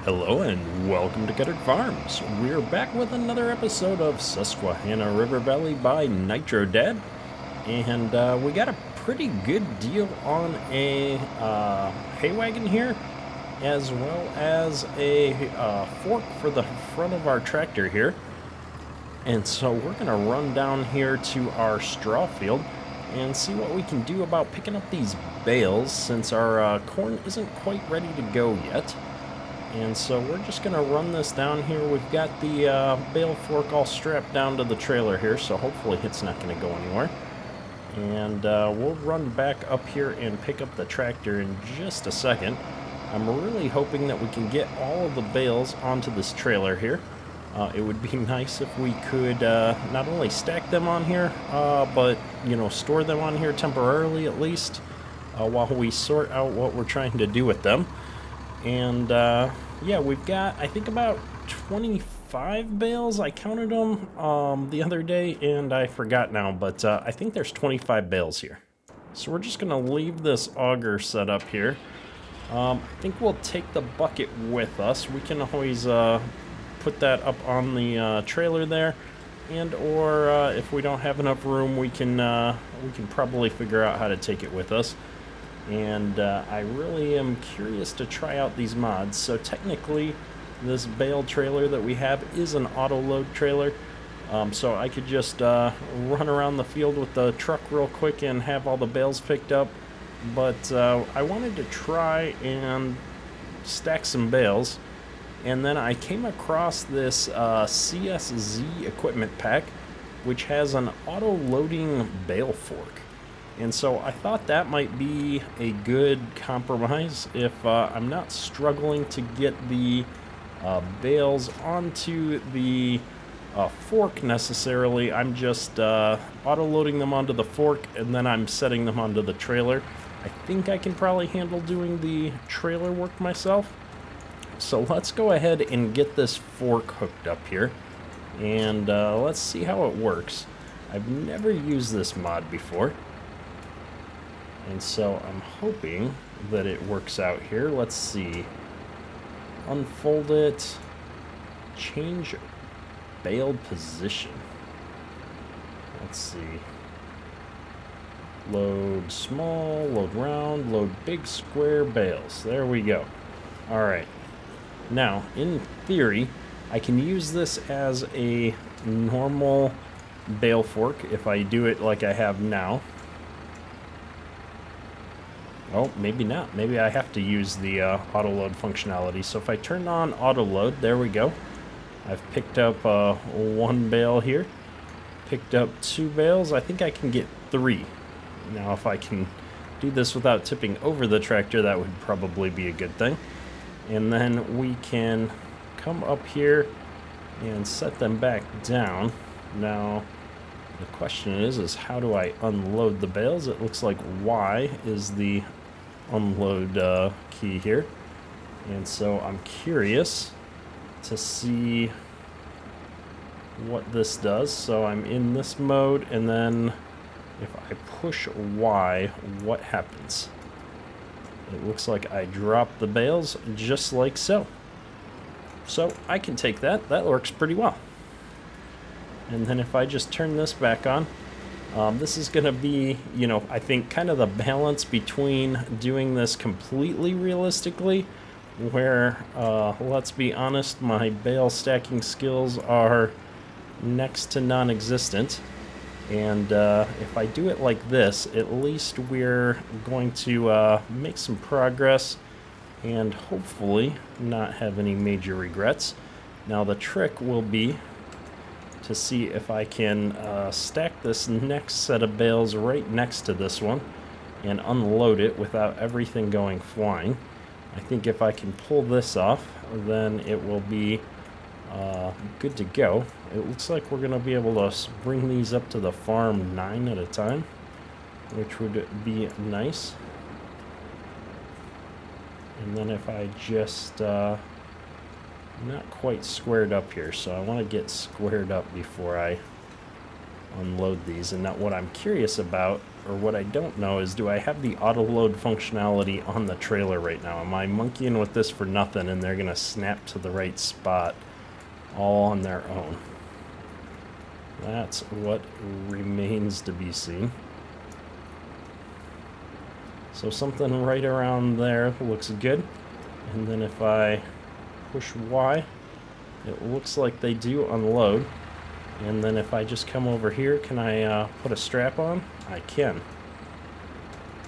Hello and welcome to Guttard Farms. We're back with another episode of Susquehanna River Valley by Nitrodad, and we got a pretty good deal on a hay wagon here, as well as a fork for the front of our tractor here. And so we're going to run down here to our straw field and see what we can do about picking up these bales, since our corn isn't quite ready to go yet. And so we're just going to run this down here. We've got the bale fork all strapped down to the trailer here, so hopefully it's not going to go anywhere. And we'll run back up here and pick up the tractor in just a second. I'm really hoping that we can get all of the bales onto this trailer here. It would be nice if we could not only stack them on here, but store them on here temporarily at least, while we sort out what we're trying to do with them. And yeah, we've got, I think, about 25 bales. I counted them the other day and I forgot now, but I think there's 25 bales here. So we're just going to leave this auger set up here. I think we'll take the bucket with us. We can always put that up on the trailer there, and or if we don't have enough room, we can probably figure out how to take it with us. And I really am curious to try out these mods. So technically, this bale trailer that we have is an auto-load trailer. So I could just run around the field with the truck real quick and have all the bales picked up. But I wanted to try and stack some bales. And then I came across this CSZ equipment pack, which has an auto-loading bale fork. And so I thought that might be a good compromise if I'm not struggling to get the bales onto the fork necessarily. I'm just auto-loading them onto the fork, and then I'm setting them onto the trailer. I think I can probably handle doing the trailer work myself. So let's go ahead and get this fork hooked up here, and let's see how it works. I've never used this mod before, and so I'm hoping that it works out here. Let's see. Unfold it. Change bale position. Let's see. Load small, load round, load big square bales. There we go. Alright. Now, in theory, I can use this as a normal bale fork if I do it like I have now. Oh, maybe not. Maybe I have to use the auto-load functionality. So if I turn on auto-load, there we go. I've picked up one bale here. Picked up 2 bales. I think I can get 3. Now, if I can do this without tipping over the tractor, that would probably be a good thing. And then we can come up here and set them back down. Now, the question is how do I unload the bales? It looks like Y is the unload key here. And so I'm curious to see what this does. So I'm in this mode, and then if I push Y, what happens? It looks like I drop the bales just like so. So I can take that. That works pretty well. And then if I just turn this back on, this is going to be, I think kind of the balance between doing this completely realistically, where, let's be honest, my bale stacking skills are next to non-existent. And if I do it like this, at least we're going to make some progress and hopefully not have any major regrets. Now the trick will be to see if I can stack this next set of bales right next to this one and unload it without everything going flying. I think if I can pull this off, then it will be good to go. It looks like we're going to be able to bring these up to the farm 9 at a time, which would be nice. And then if I just not quite squared up here, so I want to get squared up before I unload these. And now what I'm curious about, or what I don't know, is do I have the auto load functionality on the trailer right now? Am I monkeying with this for nothing and they're gonna snap to the right spot all on their own? That's what remains to be seen. So something right around there looks good. And then if I push Y, it looks like they do unload. And then if I just come over here, can I put a strap on? I can.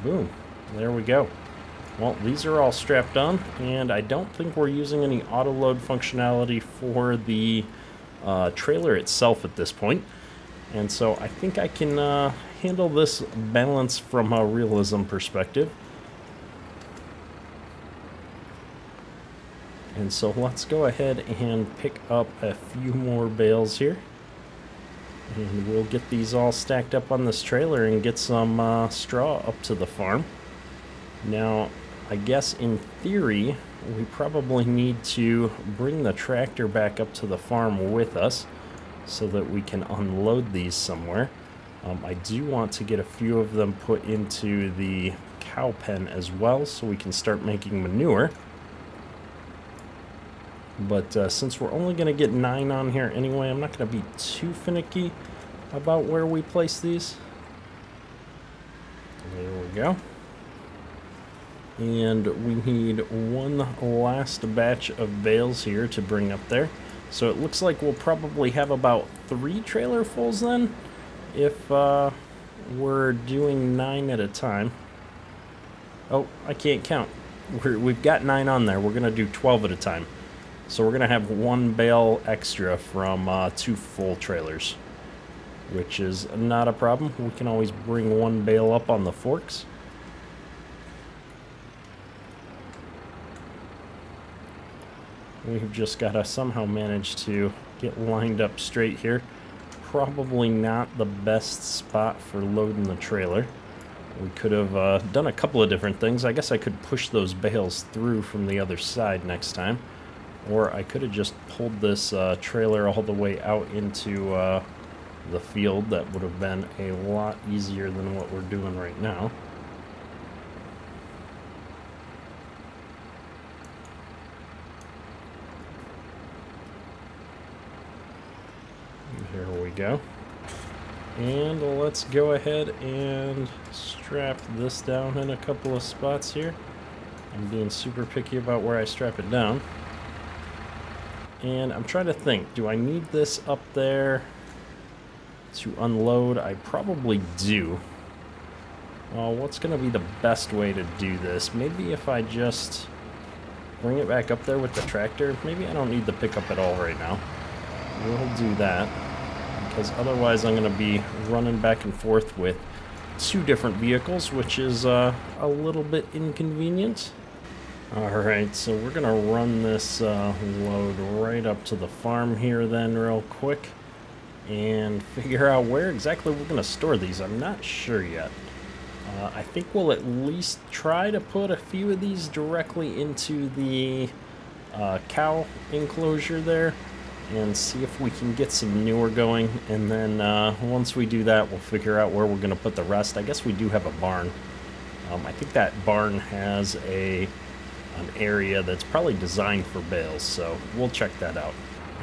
Boom. There we go. Well, these are all strapped on, and I don't think we're using any auto load functionality for the trailer itself at this point. And so I think I can handle this balance from a realism perspective. And so let's go ahead and pick up a few more bales here. And we'll get these all stacked up on this trailer and get some straw up to the farm. Now, I guess in theory, we probably need to bring the tractor back up to the farm with us so that we can unload these somewhere. I do want to get a few of them put into the cow pen as well so we can start making manure. But since we're only going to get 9 on here anyway, I'm not going to be too finicky about where we place these. There we go. And we need one last batch of bales here to bring up there. So it looks like we'll probably have about 3 trailer fulls then, if we're doing 9 at a time. Oh, I can't count. We've got 9 on there. We're going to do 12 at a time. So we're going to have 1 bale extra from 2 full trailers, which is not a problem. We can always bring 1 bale up on the forks. We've just got to somehow manage to get lined up straight here. Probably not the best spot for loading the trailer. We could have done a couple of different things. I guess I could push those bales through from the other side next time. Or I could have just pulled this trailer all the way out into the field. That would have been a lot easier than what we're doing right now. Here we go. And let's go ahead and strap this down in a couple of spots here. I'm being super picky about where I strap it down. And I'm trying to think, do I need this up there to unload? I probably do. Well, what's going to be the best way to do this? Maybe if I just bring it back up there with the tractor. Maybe I don't need the pickup at all right now. We'll do that, because otherwise I'm going to be running back and forth with 2 different vehicles, which is a little bit inconvenient. Alright, so we're going to run this load right up to the farm here then real quick and figure out where exactly we're going to store these. I'm not sure yet. I think we'll at least try to put a few of these directly into the cow enclosure there and see if we can get some manure going. And then once we do that, we'll figure out where we're going to put the rest. I guess we do have a barn. I think that barn has an area that's probably designed for bales, so we'll check that out.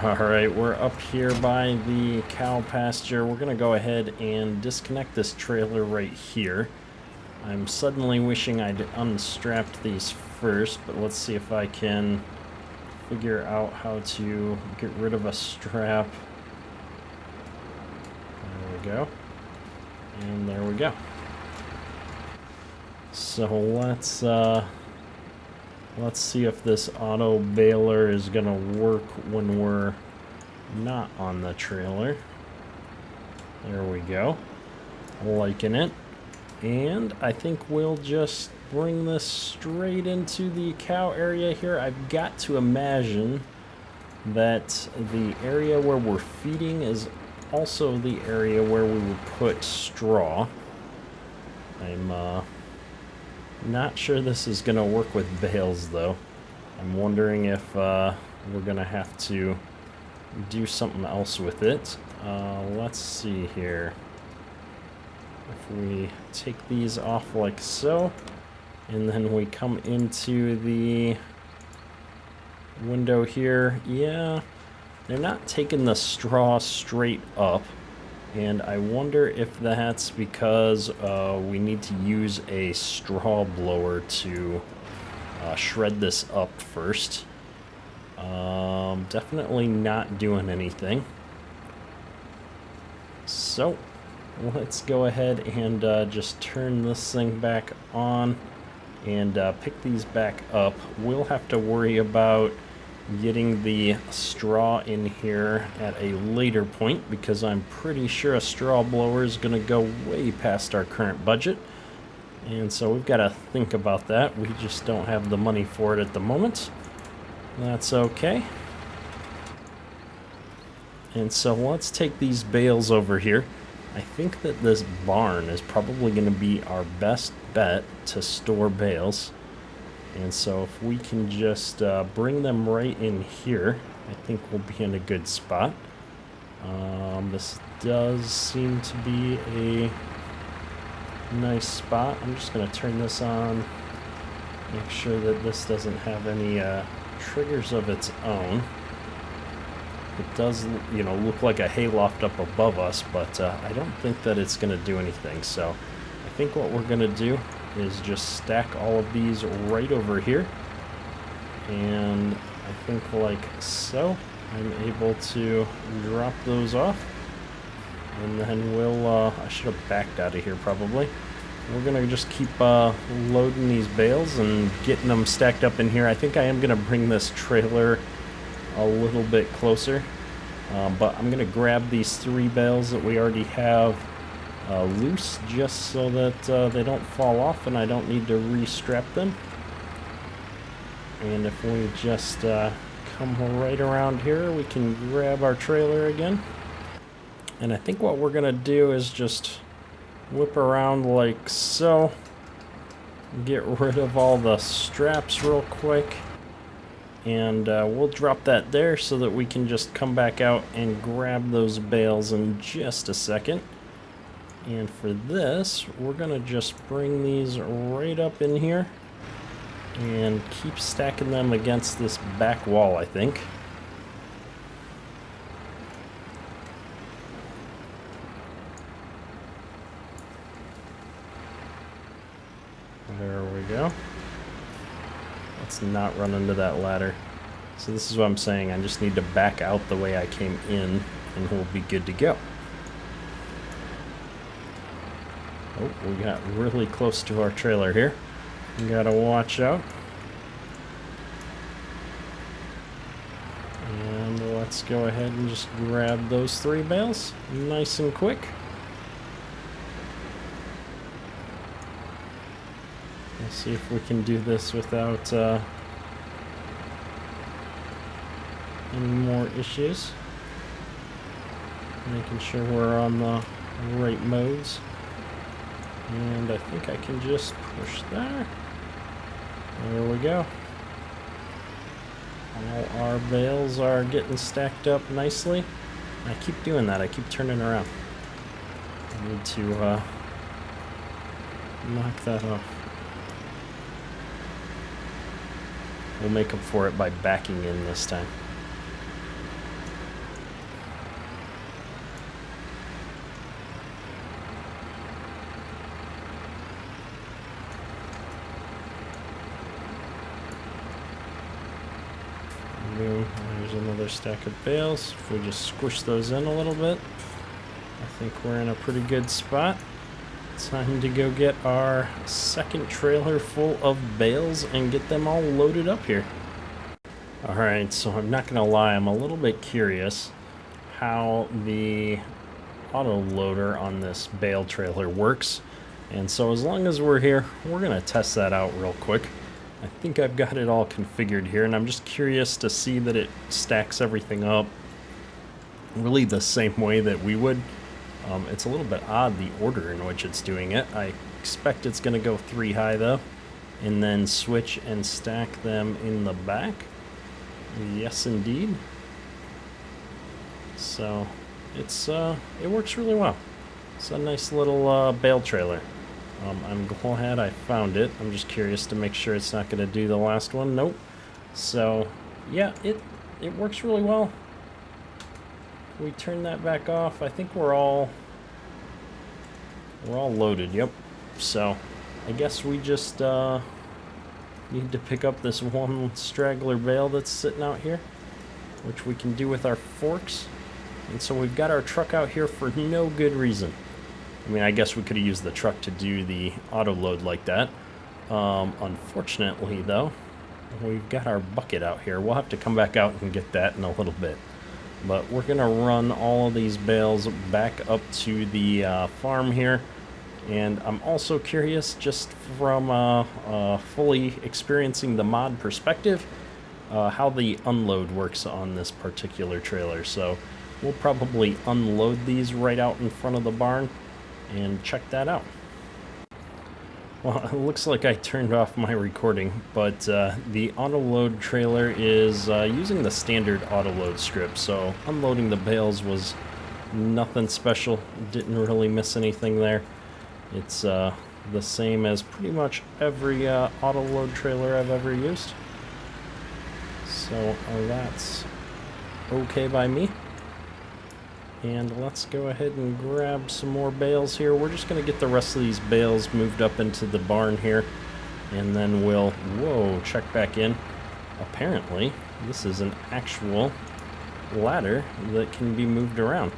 Alright, we're up here by the cow pasture. We're going to go ahead and disconnect this trailer right here. I'm suddenly wishing I'd unstrapped these first, but let's see if I can figure out how to get rid of a strap. There we go. And there we go. So let's see if this auto baler is gonna work when we're not on the trailer. There we go. Liking it. And I think we'll just bring this straight into the cow area here. I've got to imagine that the area where we're feeding is also the area where we would put straw. I'm not sure this is going to work with bales, though. I'm wondering if we're going to have to do something else with it. Let's see here. If we take these off like so, and then we come into the window here, yeah, they're not taking the straw straight up, and I wonder if that's because we need to use a straw blower to shred this up first. Definitely not doing anything. So let's go ahead and just turn this thing back on and pick these back up. We'll have to worry about getting the straw in here at a later point, because I'm pretty sure a straw blower is going to go way past our current budget. And so we've got to think about that. We just don't have the money for it at the moment. That's okay. And so let's take these bales over here. I think that this barn is probably going to be our best bet to store bales. And so if we can just bring them right in here, I think we'll be in a good spot. This does seem to be a nice spot. I'm just going to turn this on, make sure that this doesn't have any triggers of its own. It does, you know, look like a hayloft up above us, but I don't think that it's going to do anything. So I think what we're going to do is just stack all of these right over here. And I think like so, I'm able to drop those off. And then we'll, I should have backed out of here probably. We're going to just keep loading these bales and getting them stacked up in here. I think I am going to bring this trailer a little bit closer, but I'm going to grab these 3 bales that we already have loose, just so that they don't fall off and I don't need to restrap them. And if we just come right around here, we can grab our trailer again. And I think what we're going to do is just whip around like so, get rid of all the straps real quick, and we'll drop that there so that we can just come back out and grab those bales in just a second. And for this, we're going to just bring these right up in here and keep stacking them against this back wall, I think. There we go. Let's not run into that ladder. So this is what I'm saying. I just need to back out the way I came in, and we'll be good to go. Oh, we got really close to our trailer here. We gotta watch out. And let's go ahead and just grab those 3 bales, nice and quick. Let's see if we can do this without any more issues. Making sure we're on the right modes. And I think I can just push there. There we go. All our bales are getting stacked up nicely. I keep doing that. I keep turning around. I need to knock that off. We'll make up for it by backing in this time. Boom. There's another stack of bales. If we just squish those in a little bit, I think we're in a pretty good spot. Time to go get our second trailer full of bales and get them all loaded up here. Alright, so I'm not gonna lie, I'm a little bit curious how the auto loader on this bale trailer works. And so as long as we're here, we're gonna test that out real quick. I think I've got it all configured here, and I'm just curious to see that it stacks everything up really the same way that we would. It's a little bit odd, the order in which it's doing it. I expect it's going to go 3 high though, and then switch and stack them in the back. Yes, indeed. So it works really well. It's a nice little bale trailer. I'm glad I found it. I'm just curious to make sure it's not going to do the last one. Nope. So yeah, it works really well. We turn that back off. I think we're all loaded. Yep. So I guess we just need to pick up this one straggler bale that's sitting out here, which we can do with our forks. And so we've got our truck out here for no good reason. I mean, I guess we could have used the truck to do the auto load like that. Unfortunately, though, we've got our bucket out here. We'll have to come back out and get that in a little bit. But we're going to run all of these bales back up to the farm here. And I'm also curious, just from fully experiencing the mod perspective, how the unload works on this particular trailer. So we'll probably unload these right out in front of the barn and check that out. Well, it looks like I turned off my recording, but the auto load trailer is using the standard auto load strip, so unloading the bales was nothing special. Didn't really miss anything there. It's the same as pretty much every auto load trailer I've ever used. So that's okay by me. And let's go ahead and grab some more bales here. We're just going to get the rest of these bales moved up into the barn here. And then we'll, check back in. Apparently, this is an actual ladder that can be moved around.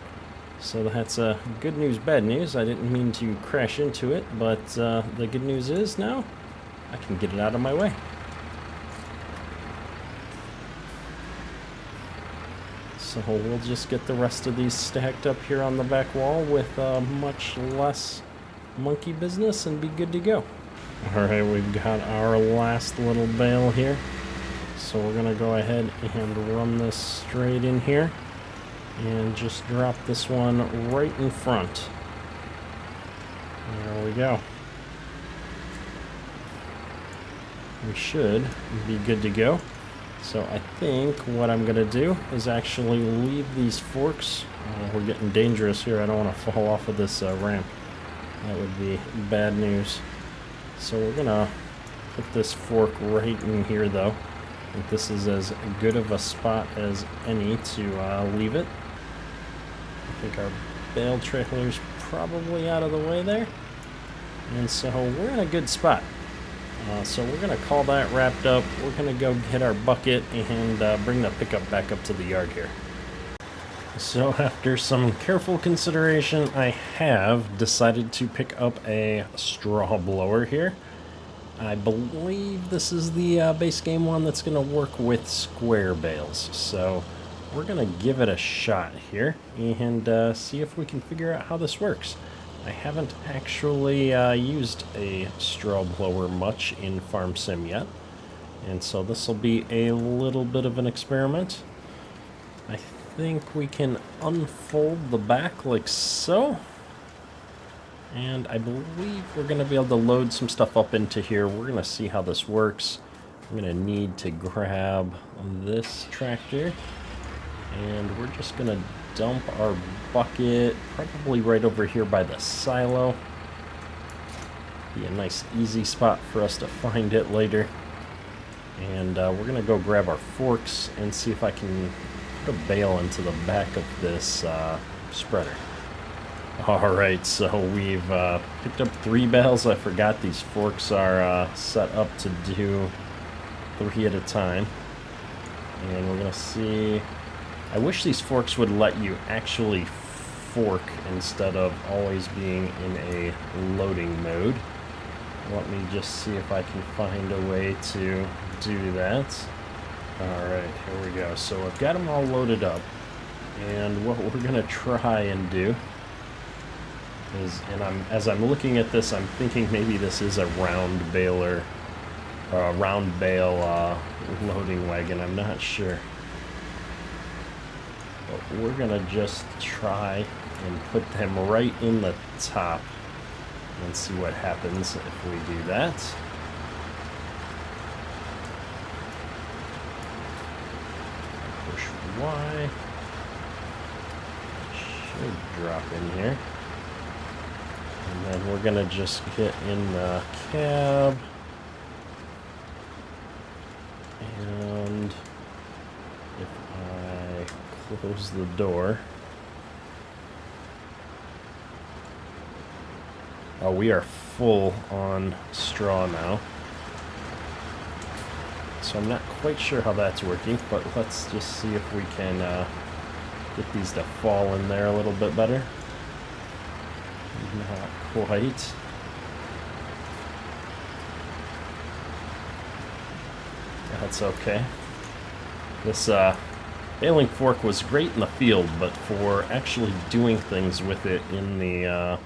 So that's good news, bad news. I didn't mean to crash into it, but the good news is now I can get it out of my way. So we'll just get the rest of these stacked up here on the back wall with much less monkey business and be good to go. Alright, we've got our last little bale here. So we're going to go ahead and run this straight in here and just drop this one right in front. There we go. We should be good to go. So I think what I'm going to do is actually leave these forks. We're getting dangerous here. I don't want to fall off of this ramp. That would be bad news. So we're going to put this fork right in here, though. I think this is as good of a spot as any to leave it. I think our bale trailer's probably out of the way there. And so we're in a good spot. So we're going to call that wrapped up. We're going to go get our bucket and bring the pickup back up to the yard here. So after some careful consideration, I have decided to pick up a straw blower here. I believe this is the base game one that's going to work with square bales. So we're going to give it a shot here and see if we can figure out how this works. I haven't actually used a straw blower much in Farm Sim yet, and so this will be a little bit of an experiment. I think we can unfold the back like so, and I believe we're going to be able to load some stuff up into here. We're going to see how this works. I'm going to need to grab this tractor, and we're just going to dump our bucket probably right over here by the silo. Be a nice easy spot for us to find it later. And we're gonna go grab our forks and see if I can put a bale into the back of this spreader. Alright, so we've picked up 3 bales. I forgot these forks are set up to do 3 at a time. And we're gonna see. I wish these forks would let you actually fork instead of always being in a loading mode. Let me just see if I can find a way to do that. Alright, here we go. So I've got them all loaded up. And what we're going to try and do is, as I'm looking at this, I'm thinking maybe this is a round baler, or a round bale loading wagon. I'm not sure. But we're going to just try and put them right in the top and see what happens if we do that. Push Y. should drop in here. And then we're gonna just get in the cab. And if I close the door. Oh, we are full on straw now. So I'm not quite sure how that's working, but let's just see if we can get these to fall in there a little bit better. Not quite. That's okay. This baling fork was great in the field, but for actually doing things with it in the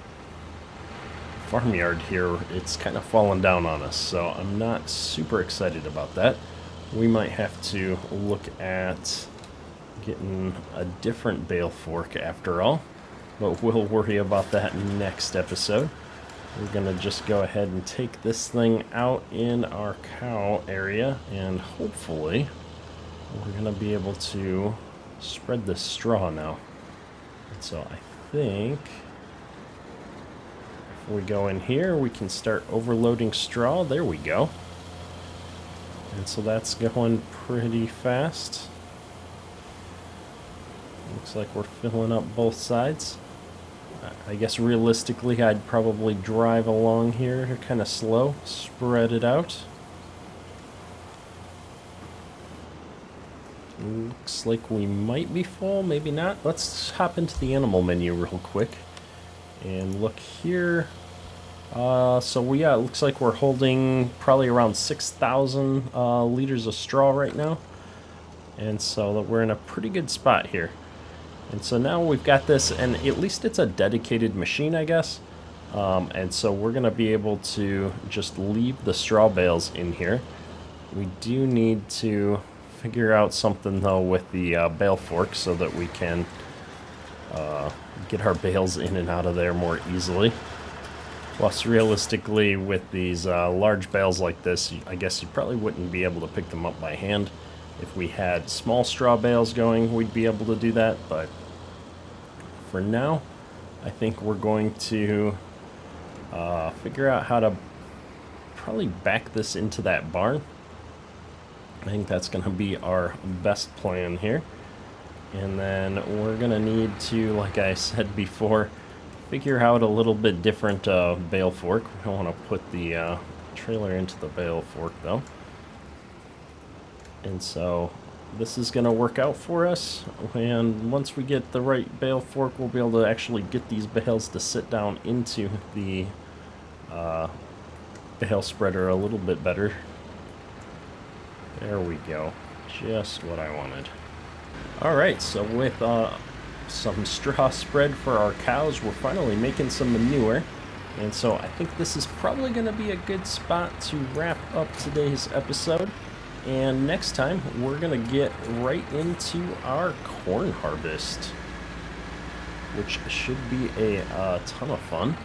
farmyard here, it's kind of fallen down on us, so I'm not super excited about that. We might have to look at getting a different bale fork after all, but we'll worry about that next episode. We're gonna just go ahead and take this thing out in our cow area, and hopefully we're gonna be able to spread this straw now. And so I think if we go in here, we can start overloading straw. There we go. And so that's going pretty fast. Looks like we're filling up both sides. I guess realistically I'd probably drive along here kind of slow, spread it out. Looks like we might be full, maybe not. Let's hop into the animal menu real quick and look here. So yeah, it looks like we're holding probably around 6,000 liters of straw right now. And so we're in a pretty good spot here. And so now we've got this, and at least it's a dedicated machine, I guess. And so we're going to be able to just leave the straw bales in here. We do need to figure out something, though, with the bale fork so that we can get our bales in and out of there more easily. Plus, realistically, with these large bales like this, I guess you probably wouldn't be able to pick them up by hand. If we had small straw bales going, we'd be able to do that, but for now, I think we're going to figure out how to probably back this into that barn. I think that's going to be our best plan here. And then we're going to need to, like I said before, figure out a little bit different bale fork. We don't want to put the trailer into the bale fork, though. And so this is going to work out for us, and once we get the right bale fork, we'll be able to actually get these bales to sit down into the bale spreader a little bit better. There we go. Just what I wanted. Alright, so with some straw spread for our cows, we're finally making some manure. And so I think this is probably going to be a good spot to wrap up today's episode. And next time, we're going to get right into our corn harvest, which should be a ton of fun.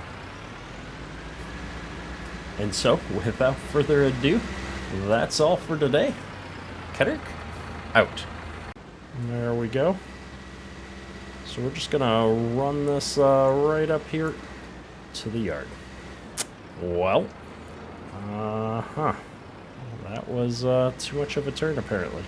And so, without further ado, that's all for today. Kedrick, out. There we go. So we're just going to run this right up here to the yard. Well, that was too much of a turn, apparently.